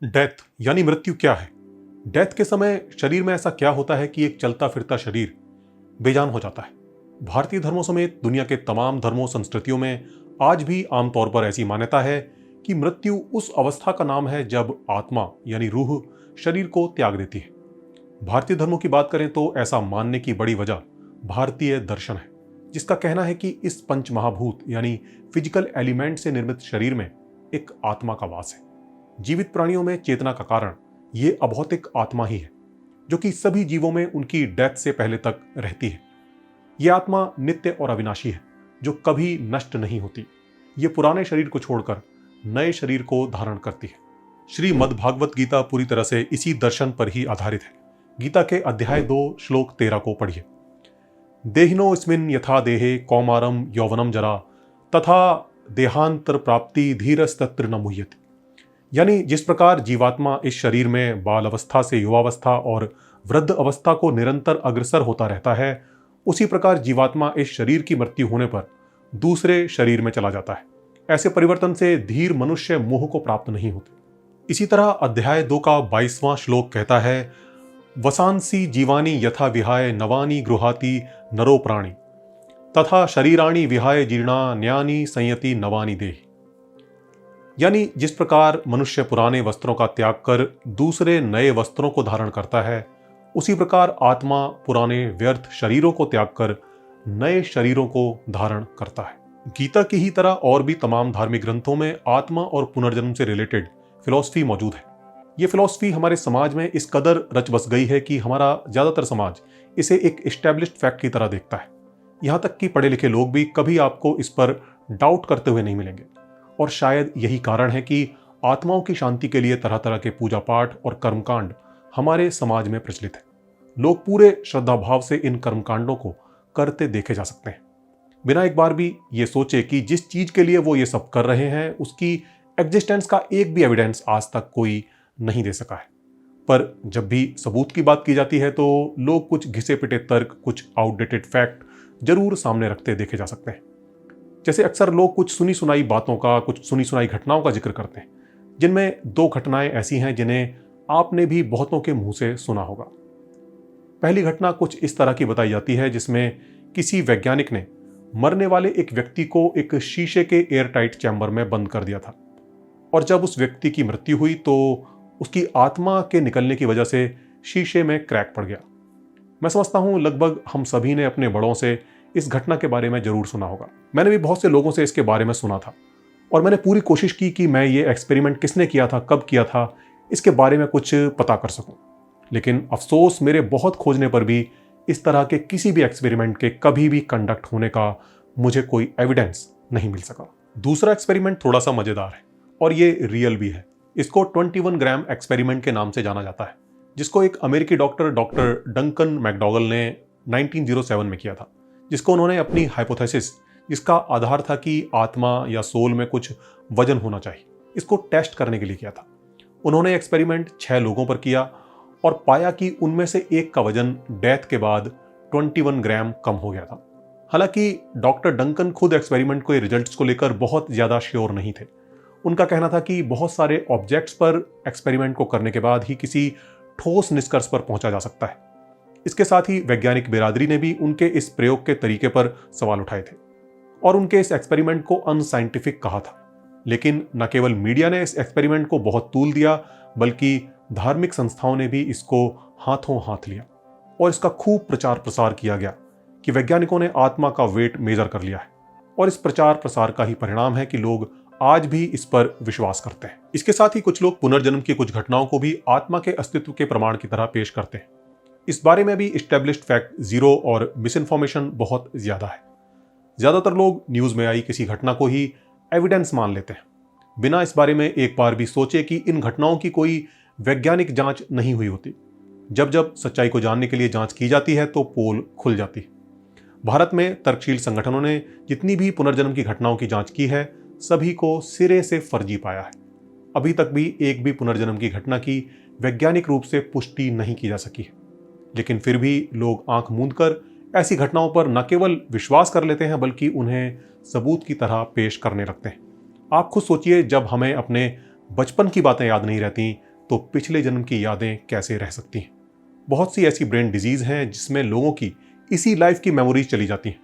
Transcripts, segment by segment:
Death यानी मृत्यु क्या है? डेथ के समय शरीर में ऐसा क्या होता है कि एक चलता फिरता शरीर बेजान हो जाता है? भारतीय धर्मों समेत दुनिया के तमाम धर्मों संस्कृतियों में आज भी आमतौर पर ऐसी मान्यता है कि मृत्यु उस अवस्था का नाम है जब आत्मा यानी रूह शरीर को त्याग देती है। भारतीय धर्मों की बात करें तो ऐसा मानने की बड़ी वजह भारतीय दर्शन है, जिसका कहना है कि इस पंच महाभूत यानी फिजिकल एलिमेंट से निर्मित शरीर में एक आत्मा का वास है। जीवित प्राणियों में चेतना का कारण ये अभौतिक आत्मा ही है, जो कि सभी जीवों में उनकी डेथ से पहले तक रहती है। ये आत्मा नित्य और अविनाशी है, जो कभी नष्ट नहीं होती। ये पुराने शरीर को छोड़कर नए शरीर को धारण करती है। श्रीमद् भागवत गीता पूरी तरह से इसी दर्शन पर ही आधारित है। गीता के अध्याय 2 श्लोक 13 को पढ़िए। देहिनोऽस्मिन् यथा देहे कौमारम यौवनम जरा तथा देहांतर प्राप्ति धीरस्तत्र न मुह्यते। यानी जिस प्रकार जीवात्मा इस शरीर में बाल अवस्था से युवावस्था और वृद्ध अवस्था को निरंतर अग्रसर होता रहता है, उसी प्रकार जीवात्मा इस शरीर की मृत्यु होने पर दूसरे शरीर में चला जाता है। ऐसे परिवर्तन से धीर मनुष्य मोह को प्राप्त नहीं होते। इसी तरह अध्याय 2 का 22वां श्लोक कहता है, वसांसी जीवानी यथा विहाय नवानी गृहाति नरो प्राणी तथा शरीराणी विहाय जीर्णा न्यानी संयति नवानी देहि। यानी जिस प्रकार मनुष्य पुराने वस्त्रों का त्याग कर दूसरे नए वस्त्रों को धारण करता है, उसी प्रकार आत्मा पुराने व्यर्थ शरीरों को त्याग कर नए शरीरों को धारण करता है। गीता की ही तरह और भी तमाम धार्मिक ग्रंथों में आत्मा और पुनर्जन्म से रिलेटेड फिलॉसफी मौजूद है। ये फिलॉसफी हमारे समाज में इस कदर रच बस गई है कि हमारा ज़्यादातर समाज इसे एक एस्टैब्लिश्ड फैक्ट की तरह देखता है। यहाँ तक कि पढ़े लिखे लोग भी कभी आपको इस पर डाउट करते हुए नहीं मिलेंगे। और शायद यही कारण है कि आत्माओं की शांति के लिए तरह तरह के पूजा पाठ और कर्मकांड हमारे समाज में प्रचलित है। लोग पूरे श्रद्धा भाव से इन कर्मकांडों को करते देखे जा सकते हैं, बिना एक बार भी ये सोचे कि जिस चीज के लिए वो ये सब कर रहे हैं उसकी एग्जिस्टेंस का एक भी एविडेंस आज तक कोई नहीं दे सका है। पर जब भी सबूत की बात की जाती है तो लोग कुछ घिसे पिटे तर्क, कुछ आउटडेटेड फैक्ट जरूर सामने रखते देखे जा सकते हैं। जैसे अक्सर लोग कुछ सुनी सुनाई बातों का, कुछ सुनी सुनाई घटनाओं का जिक्र करते हैं, जिनमें 2 घटनाएं ऐसी हैं जिन्हें आपने भी बहुतों के मुंह से सुना होगा। पहली घटना कुछ इस तरह की बताई जाती है जिसमें किसी वैज्ञानिक ने मरने वाले एक व्यक्ति को एक शीशे के एयरटाइट चैम्बर में बंद कर दिया था, और जब उस व्यक्ति की मृत्यु हुई तो उसकी आत्मा के निकलने की वजह से शीशे में क्रैक पड़ गया। मैं समझता हूं लगभग हम सभी ने अपने बड़ों से इस घटना के बारे में जरूर सुना होगा। मैंने भी बहुत से लोगों से इसके बारे में सुना था, और मैंने पूरी कोशिश की कि मैं ये एक्सपेरिमेंट किसने किया था, कब किया था, इसके बारे में कुछ पता कर सकूं। लेकिन अफसोस, मेरे बहुत खोजने पर भी इस तरह के किसी भी एक्सपेरिमेंट के कभी भी कंडक्ट होने का मुझे कोई एविडेंस नहीं मिल सका। दूसरा एक्सपेरिमेंट थोड़ा सा मजेदार है और ये रियल भी है। इसको 21 ग्राम एक्सपेरिमेंट के नाम से जाना जाता है, जिसको एक अमेरिकी डॉक्टर डंकन मैकडॉगल ने 1907 में किया था, जिसको उन्होंने अपनी हाइपोथेसिस, जिसका आधार था कि आत्मा या सोल में कुछ वजन होना चाहिए, इसको टेस्ट करने के लिए किया था। उन्होंने एक्सपेरिमेंट 6 लोगों पर किया और पाया कि उनमें से एक का वजन डेथ के बाद 21 ग्राम कम हो गया था। हालांकि डॉक्टर डंकन खुद एक्सपेरिमेंट के रिजल्ट्स को लेकर बहुत ज़्यादा श्योर नहीं थे। उनका कहना था कि बहुत सारे ऑब्जेक्ट्स पर एक्सपेरिमेंट को करने के बाद ही किसी ठोस निष्कर्ष पर पहुंचा जा सकता है। इसके साथ ही वैज्ञानिक बिरादरी ने भी उनके इस प्रयोग के तरीके पर सवाल उठाए थे और उनके इस एक्सपेरिमेंट को अनसाइंटिफिक कहा था। लेकिन न केवल मीडिया ने इस एक्सपेरिमेंट को बहुत तूल दिया, बल्कि धार्मिक संस्थाओं ने भी इसको हाथों हाथ लिया और इसका खूब प्रचार प्रसार किया गया कि वैज्ञानिकों ने आत्मा का वेट मेजर कर लिया है। और इस प्रचार प्रसार का ही परिणाम है कि लोग आज भी इस पर विश्वास करते हैं। इसके साथ ही कुछ लोग पुनर्जन्म की कुछ घटनाओं को भी आत्मा के अस्तित्व के प्रमाण की तरह पेश करते हैं। इस बारे में भी एस्टेब्लिश्ड फैक्ट जीरो और मिस इन्फॉर्मेशन बहुत ज्यादा है। ज्यादातर लोग न्यूज में आई किसी घटना को ही एविडेंस मान लेते हैं, बिना इस बारे में एक बार भी सोचे कि इन घटनाओं की कोई वैज्ञानिक जांच नहीं हुई होती। जब जब सच्चाई को जानने के लिए जांच की जाती है तो पोल खुल जाती है। भारत में तर्कशील संगठनों ने जितनी भी पुनर्जन्म की घटनाओं की जांच की है, सभी को सिरे से फर्जी पाया है। अभी तक भी एक भी पुनर्जन्म की घटना की वैज्ञानिक रूप से पुष्टि नहीं की जा सकी है। लेकिन फिर भी लोग आंख मूंद कर ऐसी घटनाओं पर न केवल विश्वास कर लेते हैं, बल्कि उन्हें सबूत की तरह पेश करने लगते हैं। आप खुद सोचिए, जब हमें अपने बचपन की बातें याद नहीं रहती तो पिछले जन्म की यादें कैसे रह सकती हैं। बहुत सी ऐसी ब्रेन डिजीज हैं जिसमें लोगों की इसी लाइफ की मेमोरीज चली जाती हैं।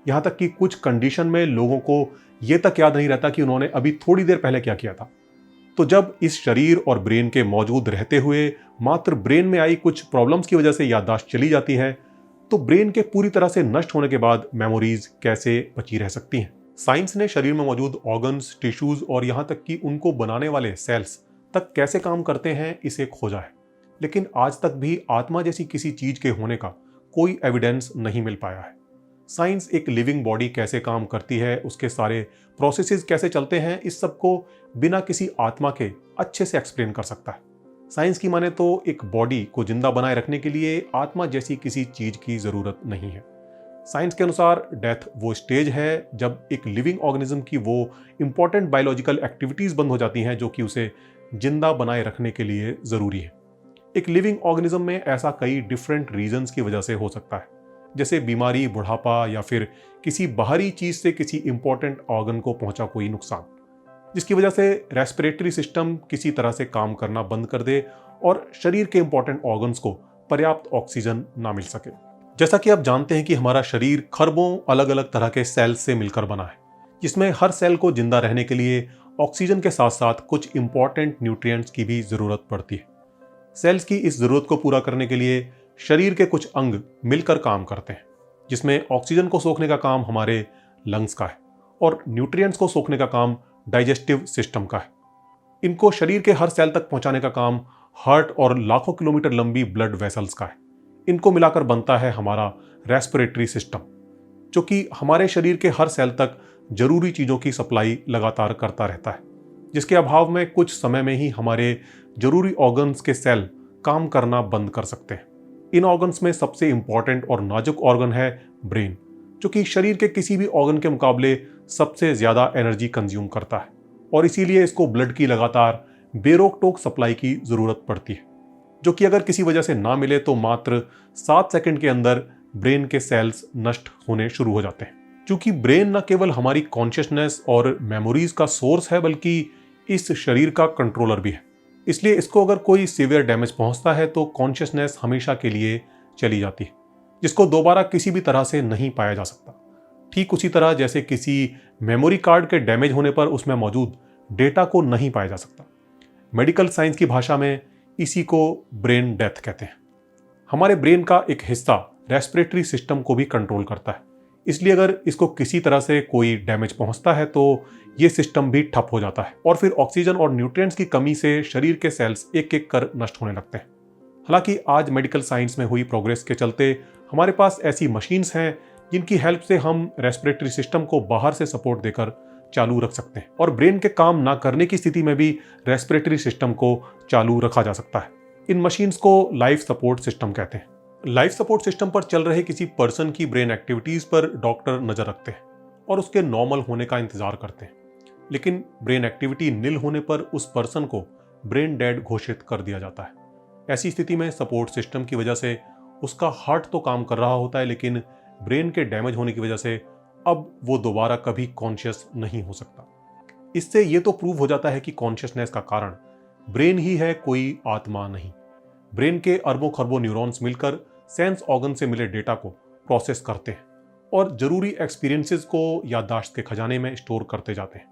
यहाँ तक कि कुछ कंडीशन में लोगों को ये तक याद नहीं रहता कि उन्होंने अभी थोड़ी देर पहले क्या किया था। तो जब इस शरीर और ब्रेन के मौजूद रहते हुए मात्र ब्रेन में आई कुछ प्रॉब्लम्स की वजह से याददाश्त चली जाती है, तो ब्रेन के पूरी तरह से नष्ट होने के बाद मेमोरीज कैसे बची रह सकती हैं। साइंस ने शरीर में मौजूद ऑर्गन्स, टिश्यूज और यहाँ तक कि उनको बनाने वाले सेल्स तक कैसे काम करते हैं इसे खोजा है, लेकिन आज तक भी आत्मा जैसी किसी चीज के होने का कोई एविडेंस नहीं मिल पाया है। साइंस एक लिविंग बॉडी कैसे काम करती है, उसके सारे प्रोसेसेस कैसे चलते हैं, इस सब को बिना किसी आत्मा के अच्छे से एक्सप्लेन कर सकता है। साइंस की माने तो एक बॉडी को जिंदा बनाए रखने के लिए आत्मा जैसी किसी चीज की जरूरत नहीं है। साइंस के अनुसार डेथ वो स्टेज है जब एक लिविंग ऑर्गेनिज्म की वो इंपॉर्टेंट बायोलॉजिकल एक्टिविटीज बंद हो जाती हैं जो कि उसे जिंदा बनाए रखने के लिए जरूरी है। एक लिविंग ऑर्गेनिज्म में ऐसा कई डिफरेंट रीजंस की वजह से हो सकता है, जैसे बीमारी, बुढ़ापा या फिर किसी बाहरी चीज से किसी इंपॉर्टेंट ऑर्गन को पहुंचा कोई नुकसान, जिसकी वजह से रेस्पिरेटरी सिस्टम किसी तरह से काम करना बंद कर दे और शरीर के इंपॉर्टेंट ऑर्गन्स को पर्याप्त ऑक्सीजन ना मिल सके। जैसा कि आप जानते हैं कि हमारा शरीर खरबों अलग अलग तरह के सेल्स से मिलकर बना है, जिसमें हर सेल को जिंदा रहने के लिए ऑक्सीजन के साथ साथ कुछ इंपॉर्टेंट न्यूट्रिएंट्स की भी जरूरत पड़ती है। सेल्स की इस जरूरत को पूरा करने के लिए शरीर के कुछ अंग मिलकर काम करते हैं, जिसमें ऑक्सीजन को सोखने का काम हमारे लंग्स का है और न्यूट्रिएंट्स को सोखने का काम डाइजेस्टिव सिस्टम का है। इनको शरीर के हर सेल तक पहुंचाने का काम हार्ट और लाखों किलोमीटर लंबी ब्लड वेसल्स का है। इनको मिलाकर बनता है हमारा रेस्पिरेटरी सिस्टम, जो कि हमारे शरीर के हर सेल तक जरूरी चीजों की सप्लाई लगातार करता रहता है, जिसके अभाव में कुछ समय में ही हमारे जरूरी ऑर्गन्स के सेल काम करना बंद कर सकते हैं। इन ऑर्गन्स में सबसे इंपॉर्टेंट और नाजुक ऑर्गन है ब्रेन, जो कि शरीर के किसी भी ऑर्गन के मुकाबले सबसे ज्यादा एनर्जी कंज्यूम करता है और इसीलिए इसको ब्लड की लगातार बेरोक टोक सप्लाई की जरूरत पड़ती है, जो कि अगर किसी वजह से ना मिले तो मात्र 7 सेकंड के अंदर ब्रेन के सेल्स नष्ट होने शुरू हो जाते हैं। क्योंकि ब्रेन न केवल हमारी कॉन्शियसनेस और मेमोरीज का सोर्स है बल्कि इस शरीर का कंट्रोलर भी है, इसलिए इसको अगर कोई सीवियर डैमेज पहुंचता है तो कॉन्शियसनेस हमेशा के लिए चली जाती है, जिसको दोबारा किसी भी तरह से नहीं पाया जा सकता। ठीक उसी तरह जैसे किसी मेमोरी कार्ड के डैमेज होने पर उसमें मौजूद डेटा को नहीं पाया जा सकता। मेडिकल साइंस की भाषा में इसी को ब्रेन डेथ कहते हैं। हमारे ब्रेन का एक हिस्सा रेस्पिरेटरी सिस्टम को भी कंट्रोल करता है, इसलिए अगर इसको किसी तरह से कोई डैमेज पहुंचता है तो ये सिस्टम भी ठप हो जाता है और फिर ऑक्सीजन और न्यूट्रिएंट्स की कमी से शरीर के सेल्स एक एक कर नष्ट होने लगते हैं। हालांकि आज मेडिकल साइंस में हुई प्रोग्रेस के चलते हमारे पास ऐसी मशीन्स हैं जिनकी हेल्प से हम रेस्पिरेटरी सिस्टम को बाहर से सपोर्ट देकर चालू रख सकते हैं और ब्रेन के काम ना करने की स्थिति में भी रेस्पिरेटरी सिस्टम को चालू रखा जा सकता है। इन मशीन्स को लाइफ सपोर्ट सिस्टम कहते हैं। लाइफ सपोर्ट सिस्टम पर चल रहे किसी पर्सन की ब्रेन एक्टिविटीज पर डॉक्टर नजर रखते हैं और उसके नॉर्मल होने का इंतजार करते हैं, लेकिन ब्रेन एक्टिविटी निल होने पर उस पर्सन को ब्रेन डेड घोषित कर दिया जाता है। ऐसी स्थिति में सपोर्ट सिस्टम की वजह से उसका हार्ट तो काम कर रहा होता है, लेकिन ब्रेन के डैमेज होने की वजह से अब वो दोबारा कभी कॉन्शियस नहीं हो सकता। इससे ये तो प्रूव हो जाता है कि कॉन्शियसनेस का कारण ब्रेन ही है, कोई आत्मा नहीं। ब्रेन के अरबों खरबों न्यूरॉन्स मिलकर सेंस ऑर्गन से मिले डेटा को प्रोसेस करते हैं और जरूरी एक्सपीरियंसेस को याददाश्त के खजाने में स्टोर करते जाते हैं।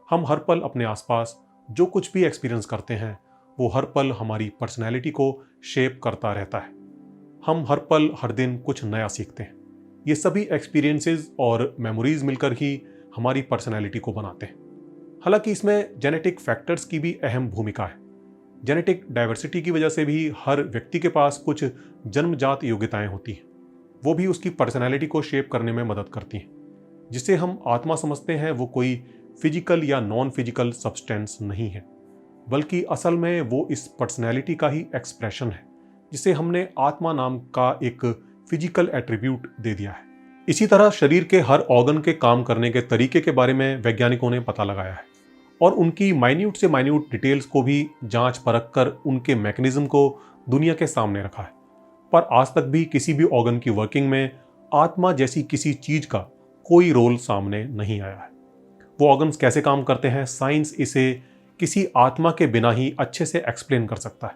हम हर पल अपने आसपास जो कुछ भी एक्सपीरियंस करते हैं वो हर पल हमारी पर्सनैलिटी को शेप करता रहता है। हम हर पल हर दिन कुछ नया सीखते हैं। ये सभी एक्सपीरियंसेस और मेमोरीज मिलकर ही हमारी पर्सनैलिटी को बनाते हैं। हालांकि इसमें जेनेटिक फैक्टर्स की भी अहम भूमिका है। जेनेटिक डाइवर्सिटी की वजह से भी हर व्यक्ति के पास कुछ जन्मजात योग्यताएं होती हैं, वो भी उसकी पर्सनैलिटी को शेप करने में मदद करती हैं। जिसे हम आत्मा समझते हैं वो कोई फिजिकल या नॉन फिजिकल सब्सटेंस नहीं है, बल्कि असल में वो इस पर्सनैलिटी का ही एक्सप्रेशन है, जिसे हमने आत्मा नाम का एक फिजिकल एट्रीब्यूट दे दिया है। इसी तरह शरीर के हर ऑर्गन के काम करने के तरीके के बारे में वैज्ञानिकों ने पता लगाया है और उनकी माइन्यूट से माइन्यूट डिटेल्स को भी जांच परख कर उनके मैकेनिज्म को दुनिया के सामने रखा है। पर आज तक भी किसी भी ऑर्गन की वर्किंग में आत्मा जैसी किसी चीज का कोई रोल सामने नहीं आया है। वो ऑर्गन्स कैसे काम करते हैं, साइंस इसे किसी आत्मा के बिना ही अच्छे से एक्सप्लेन कर सकता है।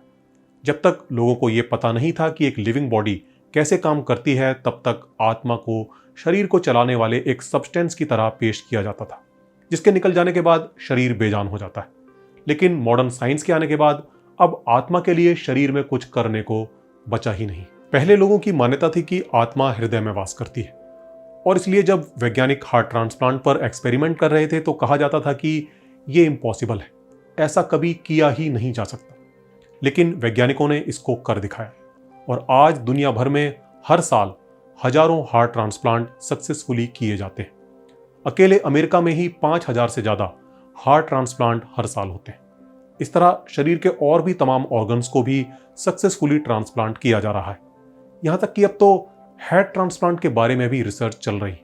जब तक लोगों को यह पता नहीं था कि एक लिविंग बॉडी कैसे काम करती है, तब तक आत्मा को शरीर को चलाने वाले एक सब्सटेंस की तरह पेश किया जाता था, जिसके निकल जाने के बाद शरीर बेजान हो जाता है। लेकिन मॉडर्न साइंस के आने के बाद अब आत्मा के लिए शरीर में कुछ करने को बचा ही नहीं। पहले लोगों की मान्यता थी कि आत्मा हृदय में वास करती है, और इसलिए जब वैज्ञानिक हार्ट ट्रांसप्लांट पर एक्सपेरिमेंट कर रहे थे तो कहा जाता था कि यह इम्पॉसिबल है, ऐसा कभी किया ही नहीं जा सकता। लेकिन वैज्ञानिकों ने इसको कर दिखाया, और आज दुनिया भर में हर साल हजारों हार्ट ट्रांसप्लांट सक्सेसफुली किए जाते हैं। अकेले अमेरिका में ही 5,000 से ज्यादा हार्ट ट्रांसप्लांट हर साल होते हैं। इस तरह शरीर के और भी तमाम ऑर्गन्स को भी सक्सेसफुली ट्रांसप्लांट किया जा रहा है। यहां तक कि अब तो हेड ट्रांसप्लांट के बारे में भी रिसर्च चल रही है।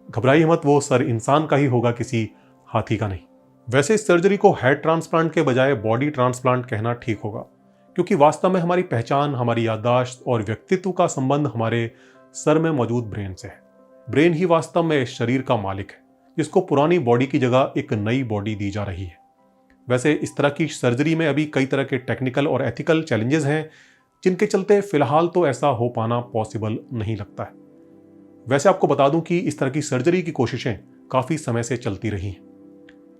घबराइए मत, वो सर इंसान का ही होगा, किसी हाथी का नहीं। वैसे इस सर्जरी को हेड ट्रांसप्लांट के बजाय बॉडी ट्रांसप्लांट कहना ठीक होगा, क्योंकि वास्तव में हमारी पहचान, हमारी याददाश्त और व्यक्तित्व का संबंध हमारे सर में मौजूद ब्रेन से है। ब्रेन ही वास्तव में इस शरीर का मालिक है, जिसको पुरानी बॉडी की जगह एक नई बॉडी दी जा रही है। वैसे इस तरह की सर्जरी में अभी कई तरह के टेक्निकल और एथिकल चैलेंजेस हैं, जिनके चलते फिलहाल तो ऐसा हो पाना पॉसिबल नहीं लगता है। वैसे आपको बता दूं कि इस तरह की सर्जरी की कोशिशें काफी समय से चलती रही हैं।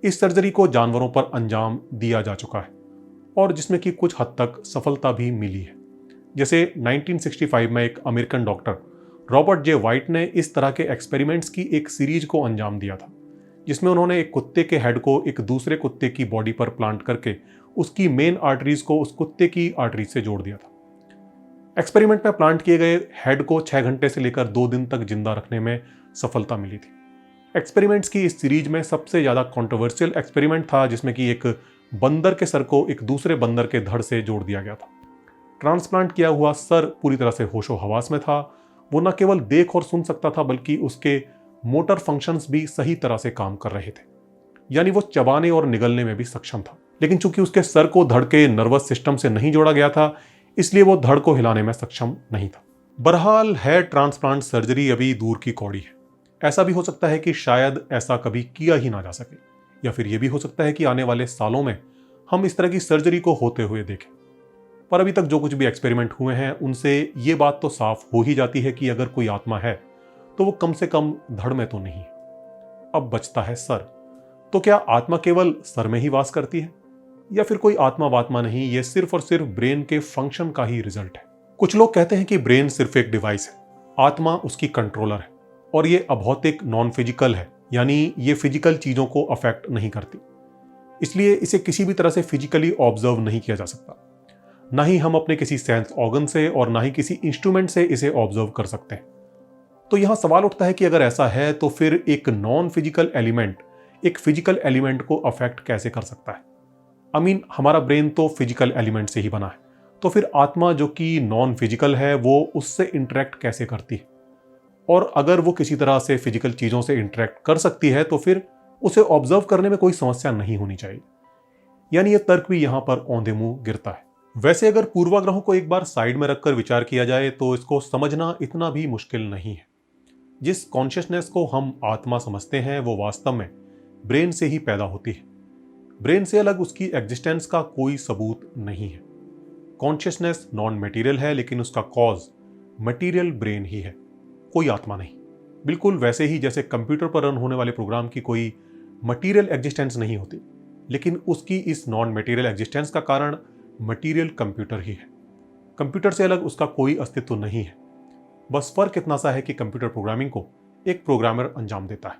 इस सर्जरी को जानवरों पर अंजाम दिया जा चुका है, और जिसमें कि कुछ हद तक सफलता भी मिली है। जैसे 1965 में एक अमेरिकन डॉक्टर रॉबर्ट जे वाइट ने इस तरह के एक्सपेरिमेंट्स की एक सीरीज को अंजाम दिया था, जिसमें उन्होंने एक कुत्ते के हेड को एक दूसरे कुत्ते की बॉडी पर प्लांट करके उसकी मेन आर्टरीज को उस कुत्ते की आर्टरीज से जोड़ दिया था। एक्सपेरिमेंट में प्लांट किए गए हेड को 6 घंटे से लेकर 2 दिन तक जिंदा रखने में सफलता मिली थी। एक्सपेरिमेंट्स की इस सीरीज में सबसे ज्यादा कंट्रोवर्शियल एक्सपेरिमेंट था, जिसमें कि एक बंदर के सर को एक दूसरे बंदर के धड़ से जोड़ दिया गया था। ट्रांसप्लांट किया हुआ सर पूरी तरह से होशो हवास में था। वो न केवल देख और सुन सकता था, बल्कि उसके मोटर फंक्शंस भी सही तरह से काम कर रहे थे, यानी वो चबाने और निगलने में भी सक्षम था। लेकिन चूंकि उसके सर को धड़ के नर्वस सिस्टम से नहीं जोड़ा गया था, इसलिए वो धड़ को हिलाने में सक्षम नहीं था। बहरहाल हेड ट्रांसप्लांट सर्जरी अभी दूर की कौड़ी है। ऐसा भी हो सकता है कि शायद ऐसा कभी किया ही ना जा सके, या फिर यह भी हो सकता है कि आने वाले सालों में हम इस तरह की सर्जरी को होते हुए देखें। पर अभी तक जो कुछ भी एक्सपेरिमेंट हुए हैं, उनसे ये बात तो साफ हो ही जाती है कि अगर कोई आत्मा है तो वो कम से कम धड़ में तो नहीं है। अब बचता है सर। तो क्या आत्मा केवल सर में ही वास करती है, या फिर कोई आत्मा वात्मा नहीं, ये सिर्फ और सिर्फ ब्रेन के फंक्शन का ही रिजल्ट है? कुछ लोग कहते हैं कि ब्रेन सिर्फ एक डिवाइस है, आत्मा उसकी कंट्रोलर है, और ये अभौतिक नॉन फिजिकल है, यानी ये फिजिकल चीजों को अफेक्ट नहीं करती, इसलिए इसे किसी भी तरह से फिजिकली ऑब्जर्व नहीं किया जा सकता। ना ही हम अपने किसी सेंस ऑर्गन से और ना ही किसी इंस्ट्रूमेंट से इसे ऑब्जर्व कर सकते हैं। तो यहां सवाल उठता है कि अगर ऐसा है तो फिर एक नॉन फिजिकल एलिमेंट एक फिजिकल एलिमेंट को अफेक्ट कैसे कर सकता है? हमारा ब्रेन तो फिजिकल एलिमेंट से ही बना है, तो फिर आत्मा जो कि नॉन फिजिकल है वो उससे इंटरेक्ट कैसे करती है? और अगर वो किसी तरह से फिजिकल चीजों से इंटरेक्ट कर सकती है तो फिर उसे ऑब्जर्व करने में कोई समस्या नहीं होनी चाहिए। यानी यह तर्क भी यहां पर औंधे मुंह गिरता है। वैसे अगर पूर्वाग्रहों को एक बार साइड में रखकर विचार किया जाए तो इसको समझना इतना भी मुश्किल नहीं है। जिस कॉन्शियसनेस को हम आत्मा समझते हैं वो वास्तव में ब्रेन से ही पैदा होती है। ब्रेन से अलग उसकी एग्जिस्टेंस का कोई सबूत नहीं है। कॉन्शियसनेस नॉन मटेरियल है, लेकिन उसका कॉज मटेरियल ब्रेन ही है, कोई आत्मा नहीं। बिल्कुल वैसे ही जैसे कंप्यूटर पर रन होने वाले प्रोग्राम की कोई मटेरियल एग्जिस्टेंस नहीं होती, लेकिन उसकी इस नॉन मटेरियल एग्जिस्टेंस का कारण मटेरियल कंप्यूटर ही है। कंप्यूटर से अलग उसका कोई अस्तित्व नहीं है। बस फर्क इतना सा है कि कंप्यूटर प्रोग्रामिंग को एक प्रोग्रामर अंजाम देता है,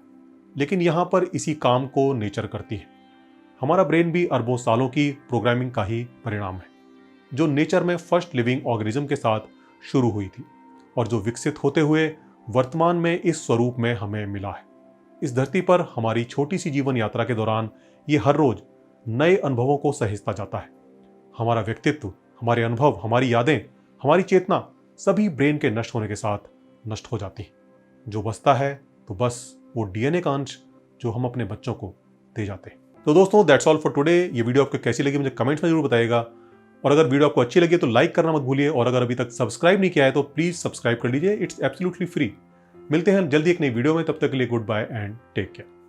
लेकिन यहां पर इसी काम को नेचर करती है। हमारा ब्रेन भी अरबों सालों की प्रोग्रामिंग का ही परिणाम है, जो नेचर में फर्स्ट लिविंग ऑर्गेनिज्म के साथ शुरू हुई थी और जो विकसित होते हुए वर्तमान में इस स्वरूप में हमें मिला है। इस धरती पर हमारी छोटी सी जीवन यात्रा के दौरान ये हर रोज नए अनुभवों को सहेजता जाता है। हमारा व्यक्तित्व, हमारे अनुभव, हमारी यादें, हमारी चेतना सभी ब्रेन के नष्ट होने के साथ नष्ट हो जाती है। जो बचता है तो बस वो डीएनए का अंश जो हम अपने बच्चों को दे जाते हैं। तो दोस्तों, दैट्स ऑल फॉर टुडे। ये वीडियो आपको कैसी लगी मुझे कमेंट्स में जरूर बताइएगा, और अगर वीडियो आपको अच्छी लगी तो लाइक करना मत भूलिए, और अगर अभी तक सब्सक्राइब नहीं किया है तो प्लीज सब्सक्राइब कर लीजिए। It's absolutely free. मिलते हैं जल्दी एक नई वीडियो में, तब तक के लिए goodbye and take care.